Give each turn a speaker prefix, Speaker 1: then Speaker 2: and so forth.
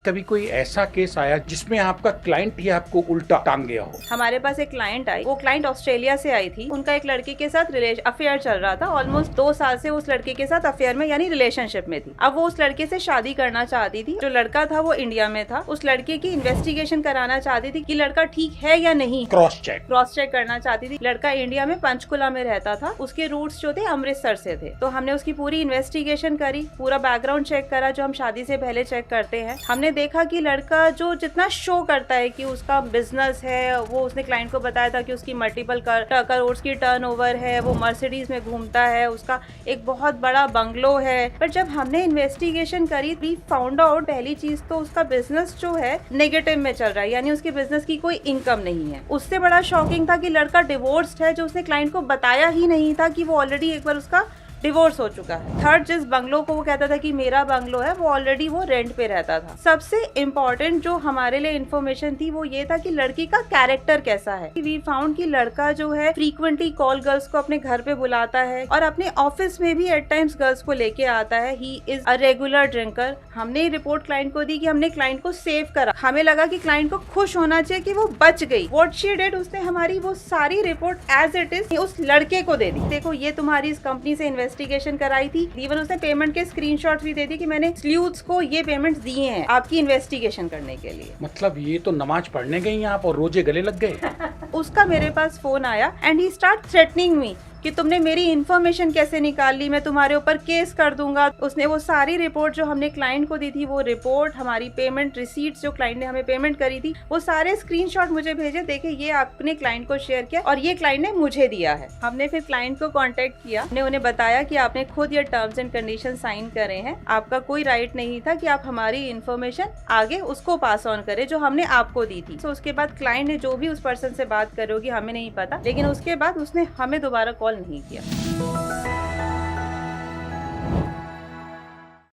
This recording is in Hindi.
Speaker 1: कभी कोई ऐसा केस आया जिसमें आपका क्लाइंट ही आपको उल्टा टांग गया हो?
Speaker 2: हमारे पास एक क्लाइंट आई, वो क्लाइंट ऑस्ट्रेलिया से आई थी। उनका एक लड़के के साथ अफेयर चल रहा था। ऑलमोस्ट 2 साल से उस लड़के के साथ अफेयर में यानी रिलेशनशिप में थी। अब वो उस लड़के से शादी करना चाहती थी। जो लड़का था वो इंडिया में था। उस लड़के की इन्वेस्टिगेशन कराना चाहती थी कि लड़का ठीक है या नहीं।
Speaker 1: क्रॉस चेक
Speaker 2: करना चाहती थी। लड़का इंडिया में पंचकुला में रहता था। उसके रूट्स जो थे अमृतसर से थे। तो हमने उसकी पूरी इन्वेस्टिगेशन करी, पूरा बैकग्राउंड चेक करा जो हम शादी से पहले चेक करते हैं। हमने देखा कि लड़का जो जितना शो करता है कि उसका बिजनेस है, वो उसने क्लाइंट को बताया था कि उसकी मल्टीपल करोड़ की टर्नओवर है, वो मर्सिडीज में घूमता है, उसका एक बहुत बड़ा बंगलो है। पर जब हमने इन्वेस्टिगेशन करी, वी फाउंड आउट पहली चीज तो उसका बिजनेस जो है नेगेटिव में चल रहा है, यानी उसके बिजनेस की कोई इनकम नहीं है। उससे बड़ा शॉकिंग था कि लड़का डिवोर्स्ड है, जो उसने क्लाइंट को बताया ही नहीं था कि वो ऑलरेडी एक बार उसका डिवोर्स हो चुका है। थर्ड, जिस बंगलो को वो कहता था कि मेरा बंगलो है, वो ऑलरेडी वो रेंट पे रहता था। सबसे इम्पोर्टेंट जो हमारे लिए इन्फॉर्मेशन थी वो ये था कि लड़की का कैरेक्टर कैसा है। वी फाउंड कि लड़का जो है फ्रीक्वेंटली कॉल गर्ल्स को अपने घर पे बुलाता है और अपने ऑफिस में भी एट टाइम्स गर्ल्स को लेके आता है। He is a regular drinker. हमने रिपोर्ट क्लाइंट को दी कि हमने क्लाइंट को सेव करा। हमें लगा कि क्लाइंट को खुश होना चाहिए कि वो बच गई। व्हाट शी डिड, उसने हमारी वो सारी रिपोर्ट एज इट इज उस लड़के को दे दी। देखो, ये तुम्हारी इस कंपनी से इन्वेस्टिगेशन कराई थी। इवन उसने पेमेंट के स्क्रीनशॉट भी दे दी कि मैंने स्लूथ्स को ये पेमेंट्स दिए हैं आपकी इन्वेस्टिगेशन करने के लिए।
Speaker 1: मतलब ये तो नमाज पढ़ने गई आप और रोजे गले लग गए।
Speaker 2: उसका मेरे पास फोन आया एंड ही स्टार्ट थ्रेटनिंग मी कि तुमने मेरी इन्फॉर्मेशन कैसे निकाल ली, मैं तुम्हारे ऊपर केस कर दूंगा। उसने वो सारी रिपोर्ट जो हमने क्लाइंट को दी थी, वो रिपोर्ट, हमारी पेमेंट रिसीट्स जो क्लाइंट ने हमें पेमेंट करी थी, वो सारे स्क्रीनशॉट मुझे भेजे। देखे, ये आपने क्लाइंट को शेयर किया और ये क्लाइंट ने मुझे दिया है। हमने फिर क्लाइंट को कॉन्टेक्ट किया। हमने उन्हें बताया कि आपने खुद ये टर्म्स एंड कंडीशन साइन करे हैं, आपका कोई राइट नहीं था कि आप हमारी इन्फॉर्मेशन आगे उसको पास ऑन करे जो हमने आपको दी थी। तो उसके बाद क्लाइंट ने जो भी उस पर्सन से बात करी होगी हमें नहीं पता, लेकिन उसके बाद उसने हमें दोबारा कॉल नहीं किया।